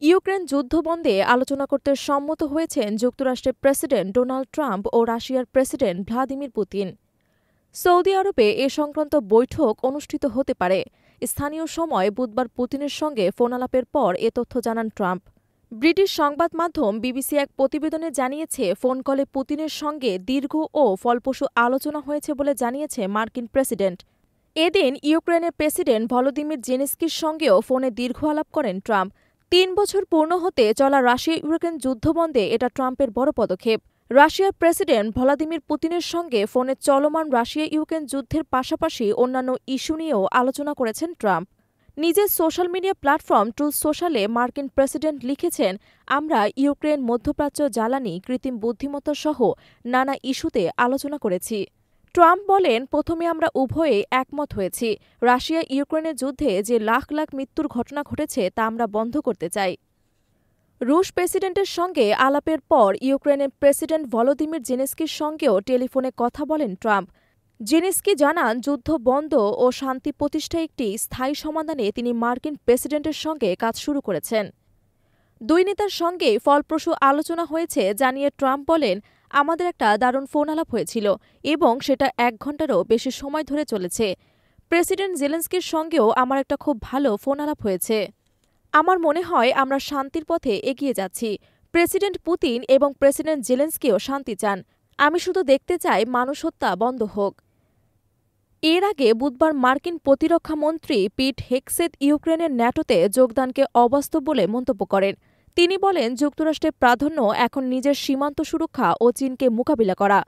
Ukraine যুদ্ধ বন্ধে আলোচনা করতে সম্মত হয়েছেন যুক্তরাষ্ট্রের প্রেসিডেন্ট ডোনাল্ড ট্রাম্প ও রাশিয়ার প্রেসিডেন্ট ভ্লাদিমির পুতিন। সৌদি আরবে এ সংক্রান্ত বৈঠক অনুষ্ঠিত হতে পারে। স্থানীয় সময় বুধবার পুতিনের সঙ্গে ফোনালাপের পর এ তথ্য জানান ট্রাম্প। ব্রিটিশ সংবাদ মাধ্যম বিবিসি এক প্রতিবেদনে জানিয়েছে, ফোন কলে পুতিনের সঙ্গে দীর্ঘ ও ফলপ্রসূ আলোচনা হয়েছে বলে জানিয়েছে মার্কিন প্রেসিডেন্ট। এদিন ইউক্রেনের প্রেসিডেন্ট ভলোদিমির জেলেনস্কির সঙ্গেও ফোনে দীর্ঘ আলাপ করেন ট্রাম্প। ৩ বছর পূর্ণ হতে চলা রাশিয়া ইউক্রেন যুদ্ধবন্ধে এটা ট্রাম্পের বড় পদক্ষেপ। রাশিয়ার প্রেসিডেন্ট ভ্লাদিমির পুতিনের সঙ্গে ফোনে চলমান রাশিয়া ইউক্রেন যুদ্ধের পাশাপাশি অন্যান্য ইস্যু নিয়েও আলোচনা করেছেন ট্রাম্প। নিজের সোশ্যাল মিডিয়া প্ল্যাটফর্ম ট্রুথ সোশ্যালে মার্কিন প্রেসিডেন্ট লিখেছেন, আমরা ইউক্রেন, মধ্যপ্রাচ্য, জ্বালানি, কৃত্রিম বুদ্ধিমত্তা সহ নানা ইস্যুতে আলোচনা করেছি। ট্রাম্প বলেন, প্রথমে আমরা উভয়ে একমত হয়েছি, রাশিয়া ইউক্রেনের যুদ্ধে যে লাখ লাখ মৃত্যুর ঘটনা ঘটেছে তা আমরা বন্ধ করতে চাই। রুশ প্রেসিডেন্টের সঙ্গে আলাপের পর ইউক্রেনের প্রেসিডেন্ট ভলোদিমির জেলেনস্কির সঙ্গেও টেলিফোনে কথা বলেন ট্রাম্প। জেলেনস্কি জানান, যুদ্ধ বন্ধ ও শান্তি প্রতিষ্ঠায় একটি স্থায়ী সমাধানে তিনি মার্কিন প্রেসিডেন্টের সঙ্গে কাজ শুরু করেছেন। দুই নেতার সঙ্গেই ফলপ্রসূ আলোচনা হয়েছে জানিয়ে ট্রাম্প বলেন, আমাদের একটা দারুণ ফোন আলাপ হয়েছিল এবং সেটা ১ ঘণ্টারও বেশি সময় ধরে চলেছে। প্রেসিডেন্ট জেলেনস্কির সঙ্গেও আমার একটা খুব ভালো ফোন আলাপ হয়েছে। আমার মনে হয় আমরা শান্তির পথে এগিয়ে যাচ্ছি। প্রেসিডেন্ট পুতিন এবং প্রেসিডেন্ট জেলেনস্কিও শান্তি চান। আমি শুধু দেখতে চাই মানুষ হত্যা বন্ধ হোক। এর আগে বুধবার মার্কিন প্রতিরক্ষামন্ত্রী পিট হেগসেথ ইউক্রেনের ন্যাটোতে যোগদানকে অবাস্তব বলে মন্তব্য করেন। তিনি বলেন, যুক্তরাষ্ট্রের প্রাধান্য এখন নিজের সীমান্ত সুরক্ষা ও চীনকে মোকাবিলা করা।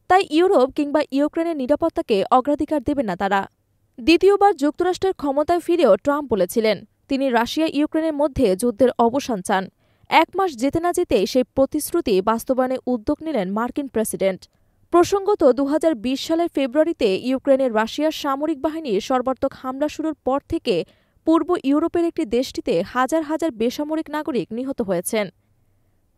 তাই ইউরোপ কিংবা ইউক্রেনের নিরাপত্তাকে অগ্রাধিকার দেবে না তারা। দ্বিতীয়বার যুক্তরাষ্ট্রের ক্ষমতায় ফিরেও ট্রাম্প বলেছিলেন, তিনি রাশিয়া ইউক্রেনের মধ্যে যুদ্ধের অবসান চান। ১ মাস যেতে না যেতেই সেই প্রতিশ্রুতি বাস্তবায়নে উদ্যোগ নিলেন মার্কিন প্রেসিডেন্ট। প্রসঙ্গত, ২০২০ সালের ফেব্রুয়ারিতে ইউক্রেনের রাশিয়ার সামরিক বাহিনীর সর্বাত্মক হামলা শুরুর পর থেকে পূর্ব ইউরোপের একটি দেশটিতে হাজার হাজার বেসামরিক নাগরিক নিহত হয়েছেন।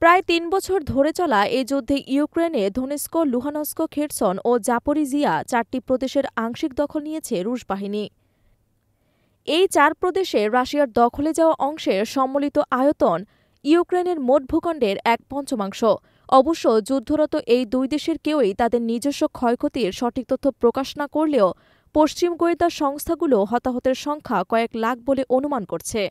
প্রায় ৩ বছর ধরে চলা এই যুদ্ধে ইউক্রেনে দোনেৎস্ক, লুহানস্ক, খেরসন ও জাপোরিজিয়া ৪টি প্রদেশের আংশিক দখল নিয়েছে রুশ বাহিনী। এই ৪ প্রদেশে রাশিয়ার দখলে যাওয়া অংশের সম্মিলিত আয়তন ইউক্রেনের মোট ভূখণ্ডের ১/৫। অবশ্য যুদ্ধরত এই দুই দেশের কেউই তাদের নিজস্ব ক্ষয়ক্ষতির সঠিক তথ্য প্রকাশ না করলেও পশ্চিম গোয়েন্দা সংস্থাগুলো হতাহতের সংখ্যা কয়েক লাখ বলে অনুমান করছে।